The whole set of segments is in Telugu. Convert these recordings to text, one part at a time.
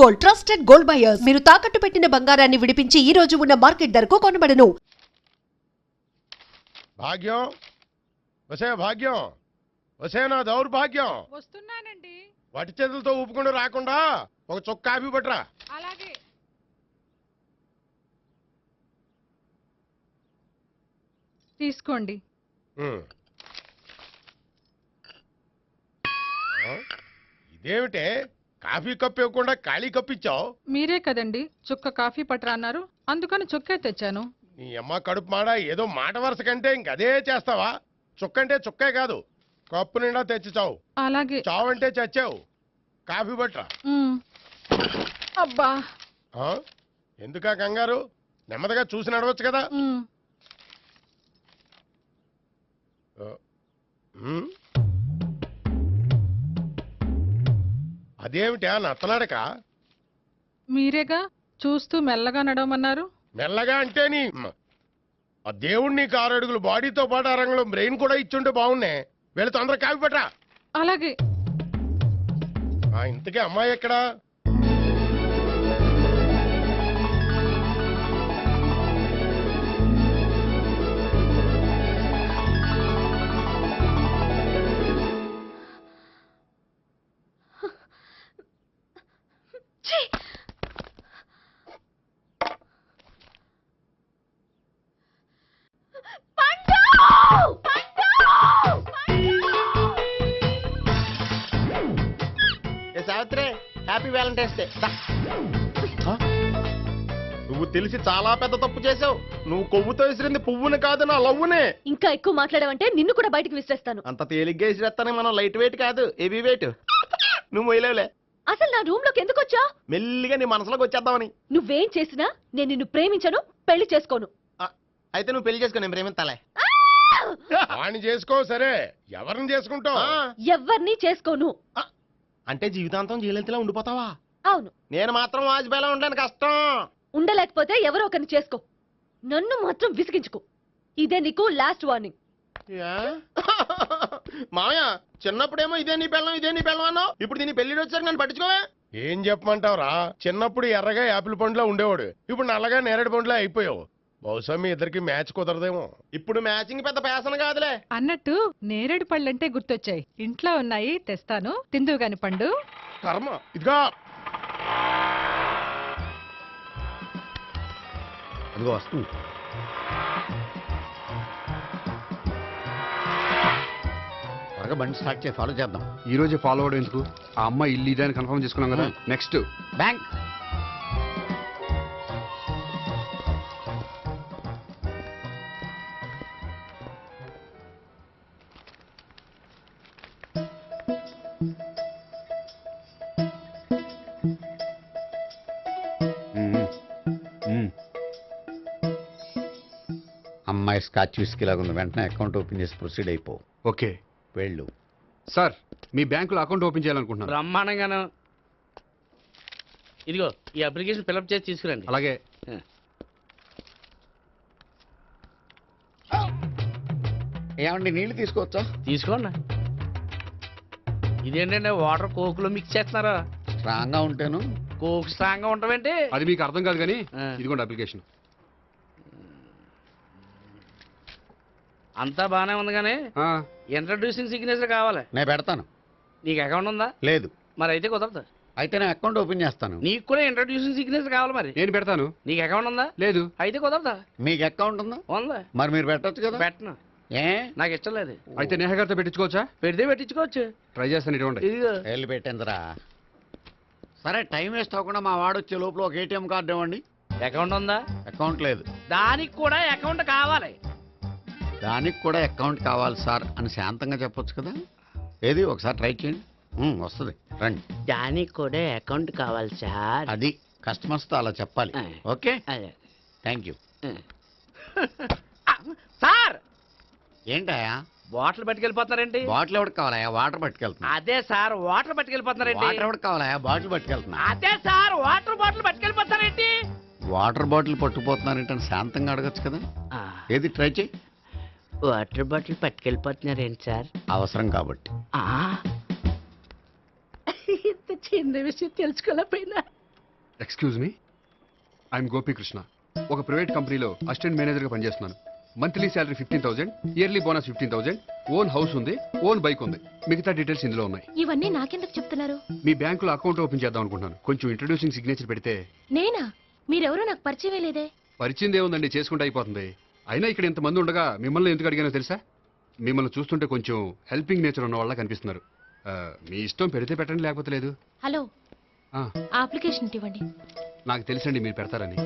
Gold, trusted gold buyers. మీరు తాకట్టు పెట్టిన బంగారాన్ని విడిపించి ఈ రోజు ఉన్న మార్కెట్ ధరకు కొనబడను. భాగ్యం వసే భాగ్యం వసే నా దౌర్భాగ్యం. వస్తున్నానండి. వటి చేతులతో ఊపుకుండా రాకుండా ఒక చుక్క కాఫీ పట్టరా. అలాగే. తీసుకోండి. ఇదేమిటే కాఫీ కప్పు ఇవ్వకుండా ఖాళీ కప్పు ఇచ్చావు? మీరే కదండి చుక్క కాఫీ పట్టరా అన్నారు, అందుకని చుక్కే తెచ్చాను. నీ అమ్మ కడుపు మాడ, ఏదో మాట వరుస కంటే ఇంకదే చేస్తావా? చుక్కంటే చుక్కే కాదు, కప్పు నిండా తెచ్చి చావు. అలాగే. చావు అంటే చచ్చావు. కాఫీ పట్టరా. అబ్బా, ఎందుకా కంగారు? నెమ్మదిగా చూసి నడవచ్చు కదా. అదేమిటా నత్తనాడక? మీరేగా చూస్తూ మెల్లగా నడవమన్నారు. మెల్లగా అంటే నీ ఆ దేవుడు నీకు 6 అడుగులు బాడీతో పాటు ఆ రంగంలో బ్రెయిన్ కూడా ఇచ్చుంటే బాగున్నాయి. వీళ్ళ తొందర కాఫీ పట్టరా. అలాగే. ఇంతకీ అమ్మాయి ఎక్కడా? Savitri, happy Valentine's day. నువ్వు తెలిసి చాలా పెద్ద తప్పు చేసావు. నువ్వు కొవ్వుతో విసిరింది పువ్వుని కాదు, నా లవ్వునే. ఇంకా ఎక్కువ మాట్లాడమంటే నిన్ను కూడా బయటకు విసిరేస్తాను. అంత తేలిగ్గా విసిరేస్తానే, మనం లైట్ వెయిట్ కాదు, హెవీ వెయిట్. నువ్వు మొయ్యలేవులే. అసలు నా రూమ్ లోకి ఎందుకు వచ్చా? మెల్లిగా నీ మనసులోకి వచ్చేద్దామని. నువ్వేం చేసినా నేను నిన్ను ప్రేమించను, పెళ్లి చేసుకోను. అయితే నువ్వు పెళ్లి చేసుకో, నేను ప్రేమించాలే. వాణ్ణి చేసుకో. సరే, ఎవరిని చేసుకుంటావు? ఎవరిని చేసుకోను. అంటే జీవితాంతం జయలలితలా ఉండిపోతావా? అవును. నేను మాత్రం వాజ్పేయిలా ఉండడానికి కష్టం. ఉండలేకపోతే ఎవరో ఒకరిని చేసుకో, నన్ను మాత్రం విసిగించుకో. ఇదే నీకు లాస్ట్ వార్నింగ్. మామయ్య, చిన్నప్పుడేమో ఇదే నీ పెళ్ళం అన్నావు, ఇప్పుడు దీని పెళ్లి వచ్చాక నన్ను పట్టించుకోవే. ఏం చెప్పమంటావురా? చిన్నప్పుడు ఎర్రగా యాపిల్ పండులో ఉండేవాడు, ఇప్పుడు నల్లగా నేరేడు పండులో అయిపోయావు. బహుశా మీ ఇద్దరికి మ్యాచ్ కుదరదేమో. ఇప్పుడు మ్యాచింగ్ పెద్ద ఫ్యాషన్ కాదులే. అన్నట్టు నేరేడు పళ్ళంటే గుర్తొచ్చాయి. ఇంట్లో ఉన్నాయి, తెస్తాను, తిందువు గాని పండు. కర్మ. ఇదిగా అదిగో వస్తుంది. త్వరగా బండి స్టార్ట్ చేసి ఫాలో చేద్దాం. ఈ రోజే ఫాలో అవడం ఎందుకు? ఆ అమ్మాయి ఇల్లు ఇదని కన్ఫర్మ్ చేసుకున్నాం కదా. Next bank. అమ్మాయి స్కాచ్ విస్కీ లాగా ఉంది. వెంటనే అకౌంట్ ఓపెన్ చేసి ప్రొసీడ్ అయిపో. ఓకే, వెళ్ళు. సార్ మీ బ్యాంకులో అకౌంట్ ఓపెన్ చేయాలనుకుంటున్నాను. బ్రహ్మాండంగాను. ఇదిగో ఈ అప్లికేషన్ ఫిల్అప్ చేసి తీసుకురండి. అలాగే. ఏమండి, నీళ్లు తీసుకోవచ్చా? తీసుకోండి. ఇదేంటంటే వాటర్ కోకులో మిక్స్ చేస్తున్నారా? స్ట్రాంగ్ గా ఉంటాను. కోక్ స్ట్రాంగ్ గా ఉంటావేంటి? అది మీకు అర్థం కాదు కానీ ఇదిగోండి అప్లికేషన్. అంతా బానే ఉంది కానీ ఇంట్రడ్యూసింగ్ సిగ్నేచర్ కావాలి. నేను పెడతాను. నీకు అకౌంట్ ఉందా? లేదు. మరి అయితే కుదరదు. అయితే నేను అకౌంట్ ఓపెన్ చేస్తాను. నీకు కూడా ఇంట్రడ్యూసింగ్ సిగ్నేచర్ కావాలి. మరి నేను పెడతాను. నీకు అకౌంట్ ఉందా? లేదు. అయితే కుదరదా? మీకు అకౌంట్ ఉందా? ఉందా? మరి మీరు పెట్టొచ్చు కదా. పెట్టను. ఏ? నాకు ఇష్టం లేదు. అయితే నేహ గారితో పెట్టించుకోవచ్చా? పెడితే పెట్టించుకోవచ్చు. ట్రై చేస్తాను. ఇటువంటి ఇదిగో వెళ్ళి పెట్టిందిరా. సరే, టైం వేస్ట్ అవ్వకుండా మా వాడు వచ్చే లోపల ఒక ఏటీఎం కార్డు ఇవ్వండి. అకౌంట్ ఉందా? అకౌంట్ లేదు. దానికి కూడా అకౌంట్ కావాలి. దానికి కూడా అకౌంట్ కావాలి సార్ అని శాంతంగా చెప్పొచ్చు కదా. ఏది ఒకసారి ట్రై చేయండి. వస్తుంది, రండి. దానికి కూడా అకౌంట్ కావాలి సార్. అది కస్టమర్స్తో అలా చెప్పాలి. Okay, thank you. సార్, ఏంటయా బాటిల్ పట్టుకెళ్ళిపోతున్నారేంటి? బాటిల్ ఎవరికి కావాలయా? వాటర్ పట్టుకెళ్తున్నా. అదే సార్, వాటర్ పట్టుకెళ్ళిపోతున్నారేంటి? వాటర్ ఎవరికి కావాలయా? బాటిల్ పట్టుకెళ్తున్నా. అదే సార్, వాటర్ బాటిల్ పట్టుకెళ్ళిపోతారేంటి? వాటర్ బాటిల్ పట్టుకుపోతున్నారేంటని శాంతంగా అడగచ్చు కదా. ఏది ట్రై చేయి. వాటర్ బాటిల్ పట్టుకెళ్ళిపోతున్నారేంటి సార్? అవసరం కాబట్టి. ఇంత చిన్న విషయం తెలుసుకోలేకపోయినా ఎక్స్క్యూజ్ మీ, ఐఎమ్ గోపీకృష్ణ. ఒక ప్రైవేట్ కంపెనీలో అసిస్టెంట్ మేనేజర్గా పనిచేస్తున్నాను. Monthly salary 15,000, yearly bonus 15,000, own house ఉంది, ఓన్ బైక్ ఉంది. మిగతా డీటెయిల్స్ ఇందులో ఉన్నాయి. ఇవన్నీ నాకెందుకు చెప్తున్నారు? మీ బ్యాంకులో అకౌంట్ ఓపెన్ చేద్దాం అనుకుంటున్నాను. కొంచెం ఇంట్రడ్యూసింగ్ సిగ్నేచర్ పెడితే. నేనా? మీరెవరో నాకు పరిచయమే లేదే. పరిచయం ఏముందండి, చేసుకుంటే అయిపోతుంది. అయినా ఇక్కడ ఇంతమంది ఉండగా మిమ్మల్ని ఎందుకు అడిగానో తెలుసా? మిమ్మల్ని చూస్తుంటే కొంచెం హెల్పింగ్ నేచర్ ఉన్న వాళ్ళ కనిపిస్తున్నారు. మీ ఇష్టం పెడితే పెట్టండి, లేకపోతే లేదు. హలో, ఆ, అప్లికేషన్ ఇవ్వండి. నాకు తెలుసండి మీరు పెడతారని.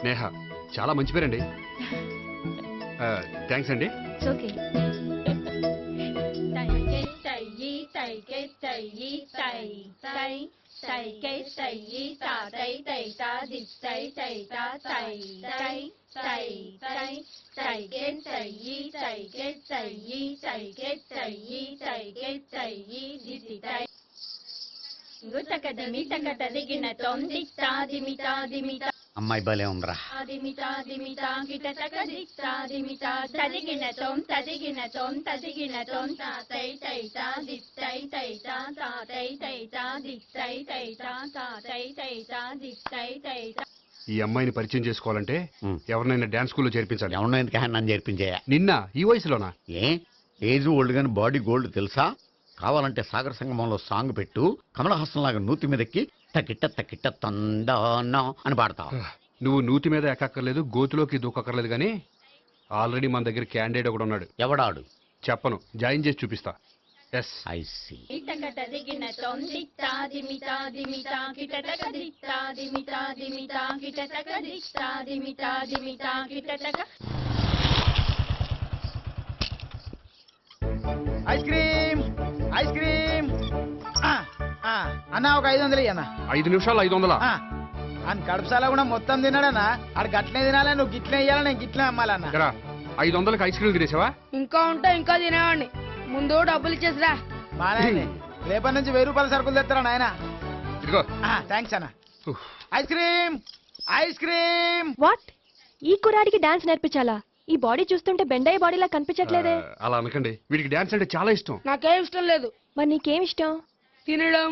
నేహ, చాలా మంచి పేరండి. థ్యాంక్స్ అండి. ఓకే. అమ్మాయి భలే ఉందిరా. ఈ అమ్మాయిని పరిచయం చేసుకోవాలంటే ఎవరినైనా డాన్స్ స్కూల్లో చేర్పించాలి. ఎవరినో ఎందుకు నన్ను చేర్పించేయ? నిన్న ఈ వయసులోనా? ఏజ్ ఓల్డ్ గాని బాడీ గోల్డ్ తెలుసా? కావాలంటే సాగర సంగమంలో సాంగ్ పెట్టు, కమలహాసం లాగా నూతి మీదకి తకిట్ట తకిట్ట తందానా అని పాడతావు. నువ్వు నూతి మీద ఎక్కక్కర్లేదు, గోతులోకి దూకక్కర్లేదు, కానీ ఆల్రెడీ మన దగ్గర క్యాండిడేట్ ఒకడు ఉన్నాడు. ఎవడాడు? చెప్పను, జాయిన్ చేసి చూపిస్తా. Yes, I see. Ice cream, ice cream. అన్న ఒక 500 అన్న. 5 నిమిషాలు 500. అని కడుపుసాల కూడా మొత్తం తిన్నాడన్నా. ఆడు గట్లే తినాలి, నువ్వు గిట్లే ఇయ్యాలి, నేను గిట్లే అమ్మాలన్న. 500కి ఐస్ క్రీమ్ తినేసావా? ఇంకా ఉంటే ఇంకా తినేవాడిని. ముందు డబ్బులు ఇచ్చేసిరా. మానే రేపటి నుంచి 1000 రూపాయల సరుకులు తెస్తారా నాయన? ఇదిగో. థ్యాంక్స్ అన్న. Ice cream, ice cream. What? ఈ కుర్రాడికి డాన్స్ నేర్పించాలా? ఈ బాడీ చూస్తుంటే బెండయ్య బాడీలా కనిపించట్లేదే. అలా అనకండి, వీడికి డాన్స్ అంటే చాలా ఇష్టం. నాకేం ఇష్టం లేదు. మరి నీకేం ఇష్టం? తినడం.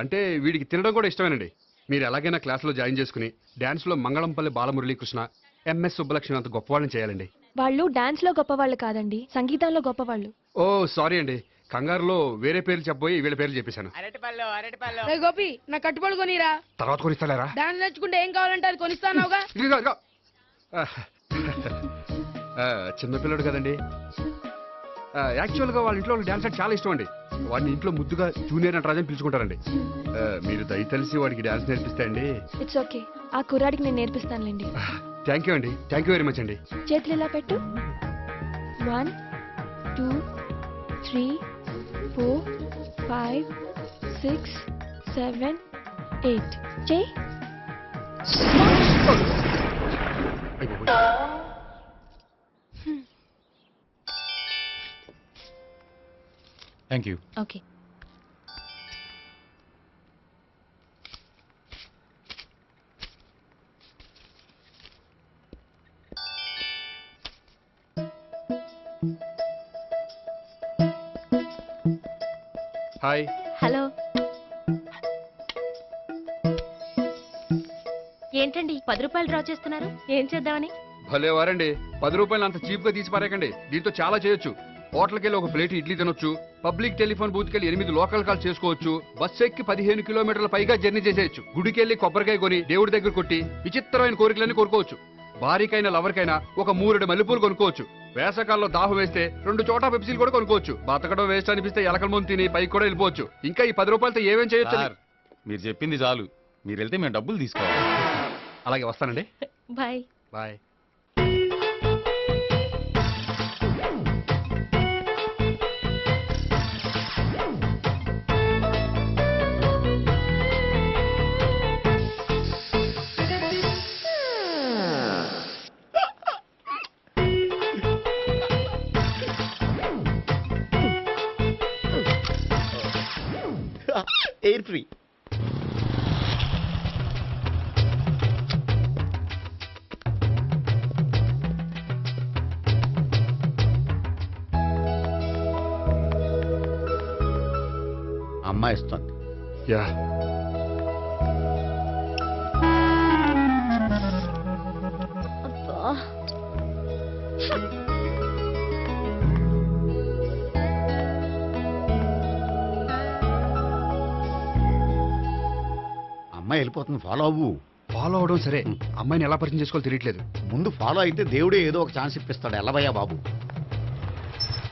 అంటే వీడికి తినడం కూడా ఇష్టమేనండి. మీరు ఎలాగైనా క్లాస్లో జాయిన్ చేసుకుని డాన్స్లో మంగళంపల్లి బాలమురళీకృష్ణ, ఎంఎస్ సుబ్బలక్ష్మి అంత గొప్పవాళ్ళని చేయాలండి. వాళ్ళు డాన్స్ లో గొప్పవాళ్ళు కాదండి, సంగీతంలో గొప్పవాళ్ళు. ఓ సారీ అండి, కంగారులో వేరే పేర్లు చెప్పబోయి వీళ్ళ పేర్లు చెప్పేశాను. అరటిపళ్ళు, అరటిపళ్ళు. రే గోపి, నా కట్టుబడి కొనిరా. తర్వాత కొనిస్తారా? డాన్స్ నేర్చుకుంటే ఏం కావాలంటే అది కొనిస్తానావుగా. చిన్నపిల్లడు కదండి. యాక్చువల్గా వాళ్ళ ఇంట్లో డాన్స్ అంటే చాలా ఇష్టం అండి. వాడిని ఇంట్లో ముద్దుగా జూనియర్ నటరాజు అని పిలుచుకుంటారండి. మీరు దయతలిసి వాడికి డాన్స్ నేర్పిస్తే అండి. ఇట్స్ ఓకే, ఆ కుర్రాడికి నేను నేర్పిస్తానులేండి. థ్యాంక్ యూ అండి, థ్యాంక్ యూ వెరీ మచ్ అండి. చేతులు ఇలా పెట్టు. 1 2 3 4 5 6 7 8 చెయ్యి. Thank you. Okay. Hi. Hello. ఏంటండి 10 రూపాయలు డ్రా చేస్తున్నారు? ఏం చేద్దామని? భలే వారండి, 10 రూపాయలు అంత చీప్ గా తీసి పారేకండి. దీంతో చాలా చేయొచ్చు. హోటల్కి వెళ్ళి ఒక ప్లేట్ ఇడ్లీ తినొచ్చు, పబ్లిక్ టెలిఫోన్ బూత్కి వెళ్ళి 8 లోకల్ కాల్ చేసుకోవచ్చు, బస్సు ఎక్కి 15 కిలోమీటర్ల పైగా జర్నీ చేసేయచ్చు, గుడికి వెళ్ళి కొబ్బరికాయ కొని దేవుడి దగ్గర కొట్టి విచిత్రమైన కోరికలన్నీ కోరుకోవచ్చు, భారీకైనా లవర్కైనా ఒక 3 మల్లెపూలు కొనుక్కోవచ్చు, వేసవకాలంలో దాహం వేస్తే 2 చోటా పెప్సీలు కూడా కొనుక్కోవచ్చు, బతకడం వేస్ట్ అనిపిస్తే ఎలకల ముందు తిని పైకి కూడా వెళ్ళిపోవచ్చు. ఇంకా ఈ 10 రూపాయలతో ఏమేం చేయొచ్చు? మీరు చెప్పింది చాలు, మీరు వెళ్తే మేము డబ్బులు తీసుకోవాలి. అలాగే వస్తానండి. బాయ్. బాయ్. Air free. అమ్మాయి ఇస్తుంది. యా అబ్బా. అమ్మాయి వెళ్ళిపోతుంది, ఫాలో అవ్వు. ఫాలో అవడం సరే, అమ్మాయిని ఎలా పరిచయం చేసుకోవాలో తెలియట్లేదు. ముందు ఫాలో అయితే దేవుడే ఏదో ఒక ఛాన్స్ ఇప్పిస్తాడు. ఎల్లవయ్యా బాబు.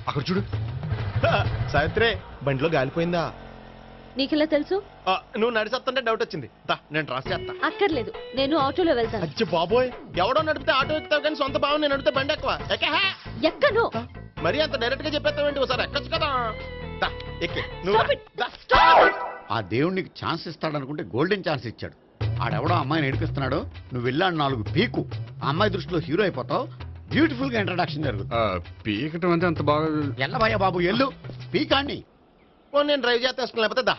అక్కడ చూడు. సావిత్రి బండిలో గాలిపోయిందా? నీకెలా తెలుసు? నువ్వు నడిచేస్తుంటే డౌట్ వచ్చింది. నేను ట్రాస్ చేస్తా. అక్కర్లేదు, నేను ఆటోలో వెళ్తాను. అచ్చి బాబోయ్, ఎవడో నడిపితే ఆటో ఎక్కుతావు కానీ సొంత భావం నేను నడిపితే బండి ఎక్కువ. ఎక్కను. మరి అంత డైరెక్ట్ గా చెప్పేస్తావేంటి? ఒకసారి ఎక్కొచ్చు కదా. ఎక్కి నువ్వు Stop రా. it. దా. ఆ దేవుడికి ఛాన్స్ ఇస్తాడనుకుంటే గోల్డెన్ ఛాన్స్ ఇచ్చాడు. ఆడెవడో అమ్మాయిని ఏడిపిస్తున్నాడు, నువ్వు వెళ్ళాడు 4 పీకు. ఆ అమ్మాయి దృష్టిలో హీరో అయిపోతావు. బ్యూటిఫుల్ గా ఇంట్రడక్షన్ జరుగుతుంది. పీకటం అంటే అంత బాగా. ఎల్లవయ్యా బాబు, ఎల్లు పీకాన్ని. నేను డ్రైవ్ చేస్తాను, లేకపోతే దా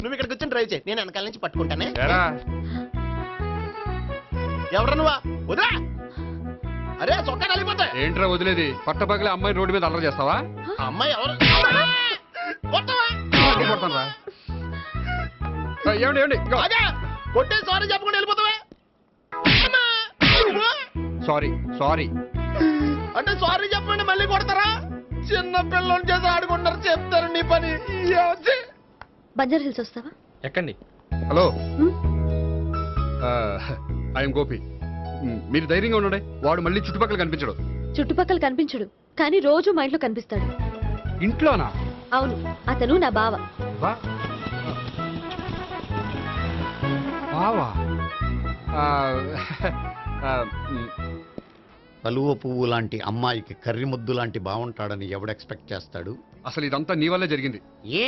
నువ్వు ఇక్కడికి వచ్చి డ్రైవ్ చేయి, నేను వెనకాల నుంచి పట్టుకుంటానే. ఎరా ఎవరు నువ్వా? వదిలా. అరే చొక్కా కలిపోతాయి. ఏంట్రా వదిలేది? పట్టపగలే అమ్మాయి రోడ్డు మీద అల్లరి చేస్తావా? ఆ అమ్మాయి ఎవరు? కొట్టవా? కొడతానురా. ఏమండి ఏమండి, అదే కొట్టే సారీ చెప్పకుండా వెళ్ళిపోతావా? Sorry sorry. అంటే సారీ చెప్పండి మళ్ళీ కొడతారా? చిన్న పిల్లలు చేసి ఆడుకుంటారు, చెప్తారు నీ పని. బంజారా హిల్స్ వస్తావా? ఎక్కండి. Hello, I'm Gopi. మీరు ధైర్యంగా ఉండండి. వాడు మళ్ళీ చుట్టుపక్కల కనిపించడు. చుట్టుపక్కల కనిపించడు, కానీ రోజు మా ఇంట్లో కనిపిస్తాడు. ఇంట్లోనా? అవును, అతను నా బావ. బావా? కలువ పువ్వు లాంటి అమ్మాయికి కర్రి ముద్దు లాంటి బాగుంటాడని ఎవడు ఎక్స్పెక్ట్ చేస్తాడు? అసలు ఇదంతా నీ వల్లే జరిగింది. ఏ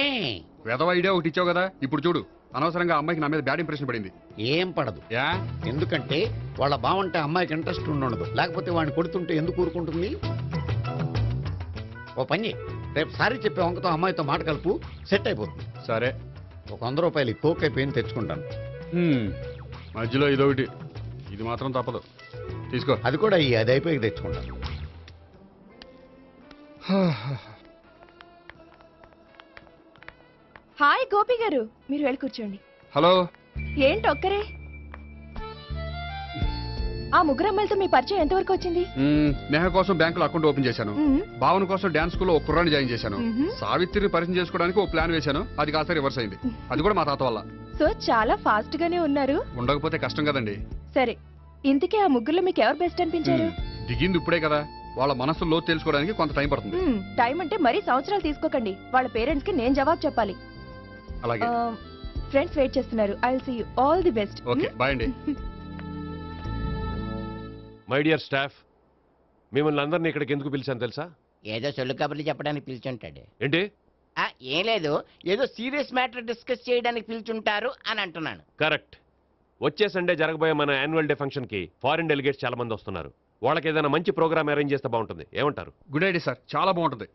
వెధవ ఐడియా ఒకటి ఇచ్చావు కదా, ఇప్పుడు చూడు. అనవసరంగా అమ్మాయికి నా మీద బ్యాడ్ ఇంప్రెషన్ పడింది. ఏం పడదు. యా? ఎందుకంటే వాళ్ళ బాగుంటే అమ్మాయికి ఇంట్రెస్ట్ ఉండదు. లేకపోతే వాడిని కొడుతుంటే ఎందుకు ఊరుకుంటుంది? ఓ పని చెయ్. రేపు సారీ చెప్పే వంకతో అమ్మాయితో మాట కలుపు, సెట్ అయిపోతుంది. సరే, ఒక 100 రూపాయలు కోక్ అయిపోయింది తెచ్చుకుంటాను. మధ్యలో ఇదొకటి, ఇది మాత్రం తప్పదు. తీసుకో. అది కూడా అది అయిపోయి తెచ్చుకుంటాను. హాయ్ గోపి గారు, మీరు వెళ్ళి కూర్చోండి. హలో. ఏంటి ఒక్కరే? ఆ ముగ్గురు అమ్మాయిలతో మీ పరిచయం ఎంతవరకు వచ్చింది? నేహ కోసం బ్యాంకులో అకౌంట్ ఓపెన్ చేశాను. భావన కోసం డాన్స్ స్కూల్లో ఒక కుర్రాన్ని జాయిన్ చేశాను. సావిత్రిని పరిచయం చేసుకోవడానికి ఒక ప్లాన్ వేశాను. అది కాస్త రివర్స్ అయింది. అది కూడా మా తాత వల్ల. సో చాలా ఫాస్ట్ గానే ఉన్నారు. ఉండకపోతే కష్టం కదండి. సరే, ఇంతకీ ఆ ముగ్గురులో మీకు ఎవరు బెస్ట్ అనిపించారు? దిగింది ఇప్పుడే కదా, వాళ్ళ మనసు లోతు తెలుసుకోవడానికి కొంత టైం పడుతుంది. టైం అంటే మరీ సంవత్సరాలు తీసుకోకండి. వాళ్ళ పేరెంట్స్ కి నేను జవాబు చెప్పాలి. అలాగే. ఫ్రెండ్స్ వెయిట్ చేస్తున్నారు. I will see you. All the best. Okay, bye అండి. మై డియర్ స్టాఫ్, మిమ్మల్ని అందరినీ ఇక్కడికి ఎందుకు పిలిచాను తెలుసా? ఏదో సొల్లు కబుర్లు చెప్పడానికి పిలిచుంటాడు. ఏంటి? ఏం లేదు, ఏదో సీరియస్ మ్యాటర్ డిస్కస్ చేయడానికి పిలిచుంటారు అని అంటున్నాను. కరెక్ట్. వచ్చే సండే జరగబోయే మన యాన్యువల్ డే ఫంక్షన్ కి ఫారిన్ డెలిగేట్స్ చాలా మంది వస్తున్నారు. వాళ్ళకి ఏదైనా మంచి ప్రోగ్రామ్ అరేంజ్ చేస్తే బాగుంటుంది. ఏమంటారు? గుడ్ ఐడియా సార్, చాలా బాగుంటుంది.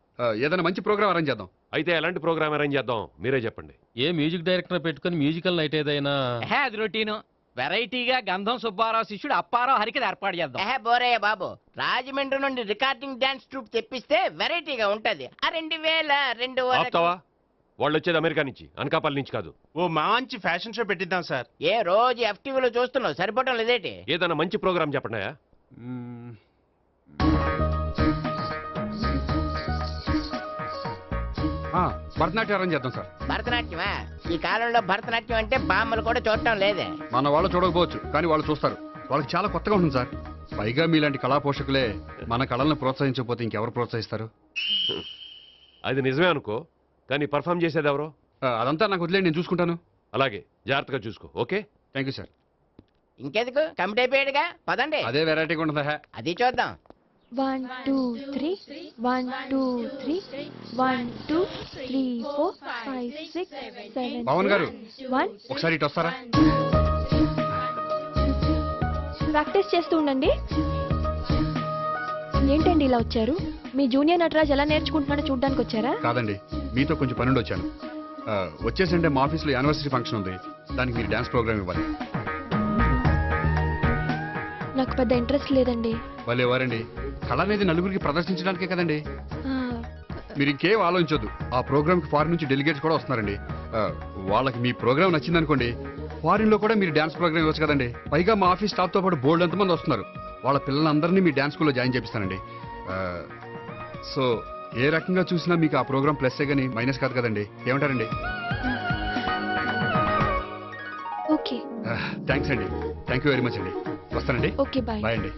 ఏదైనా మంచి ప్రోగ్రామ్ అరేంజ్ చేద్దాం. అయితే ఎలాంటి ప్రోగ్రామ్ అరేంజ్ చేద్దాం మీరే చెప్పండి. ఏ మ్యూజిక్ డైరెక్టర్ పెట్టుకుని మ్యూజికల్ నైట్ ఏదైనా? అది రొటీను. వెరైటీగా గంధం సుబ్బారావు శిష్యుడు అప్పారావు హరికి ఏర్పాటు చేద్దాం. బోరయ్య బాబు, రాజమండ్రి నుండి రికార్డింగ్ డాన్స్ ట్రూప్ తెప్పిస్తే వెరైటీగా ఉంటది. 2002 ఆపుతావా? వాళ్ళు వచ్చేది అమెరికా నుంచి, అనకాపల్లి నుంచి కాదు. ఓ మంచి ఫ్యాషన్ షో పెట్టిద్దాం సార్. ఏ రోజు FTVలో చూస్తున్నావు, సరిపోవటం లేదేటి? ఏదైనా మంచి ప్రోగ్రామ్ చెప్పండి. భరతనాట్యం అరేంజ్ చేద్దాం సార్. భరతనాట్యమా? ఈ కాలంలో భరతనాట్యం అంటే బామ్మలు కూడా చూడటం లేదే. మన వాళ్ళు చూడకపోవచ్చు, కానీ వాళ్ళు చూస్తారు. వాళ్ళకి చాలా కొత్తగా ఉంటుంది సార్. పైగా మీలాంటి కళా పోషకులే మన కళలను ప్రోత్సహించకపోతే ఇంకెవరు ప్రోత్సహిస్తారు? అది నిజమే అనుకో, కానీ పర్ఫామ్ చేసేది ఎవరో? అదంతా నాకు వదిలేండి, నేను చూసుకుంటాను. అలాగే, జాగ్రత్తగా చూసుకో. Okay, thank you sir. ఇంకెందుకు, కమిటీ అయిపోయాడుగా, పదండి. అదే వెరైటీగా ఉంటుందా? అది చూద్దాం. 1 2 3 1 2 3 1 2 3 4 5 6 7 పవన్ గారు, 1 ఒకసారి ఇటు వస్తారా? ప్రాక్టీస్ చేస్తూ ఉండండి. ఏంటండి ఇలా వచ్చారు? మీ జూనియర్ నటరాజ్ ఎలా నేర్చుకుంటున్నాడో చూడడానికి వచ్చారా? కాదండి, మీతో కొంచెం పనుండి వచ్చాను. వచ్చేసంటే మా ఆఫీస్లో యానివర్సరీ ఫంక్షన్ ఉంది, దానికి మీరు డాన్స్ ప్రోగ్రామ్ ఇవ్వాలి. నాకు పెద్ద ఇంట్రెస్ట్ లేదండి. వాళ్ళు ఎవరండి? కళ అనేది నలుగురికి ప్రదర్శించడానికే కదండి. మీరు ఇంకేం ఆలోచించొద్దు. ఆ ప్రోగ్రామ్ కి ఫారిన్ నుంచి డెలిగేట్స్ కూడా వస్తున్నారండి. వాళ్ళకి మీ ప్రోగ్రామ్ నచ్చింది అనుకోండి, ఫారిన్ లో కూడా మీరు డాన్స్ ప్రోగ్రామ్ ఇవ్వచ్చు కదండి. పైగా మా ఆఫీస్ స్టాఫ్ తో పాటు బోల్డ్ ఎంతమంది వస్తున్నారు. వాళ్ళ పిల్లలందరినీ మీ డాన్స్ స్కూల్లో జాయిన్ చేపిస్తానండి. సో ఏ రకంగా చూసినా మీకు ఆ ప్రోగ్రామ్ ప్లస్ గానీ మైనస్ కాదు కదండి. ఏమంటారండి? ఓకే. థ్యాంక్స్ అండి. థ్యాంక్ యూ వెరీ మచ్ అండి. వస్తానండి. Okay, bye. బాయ్ అండి.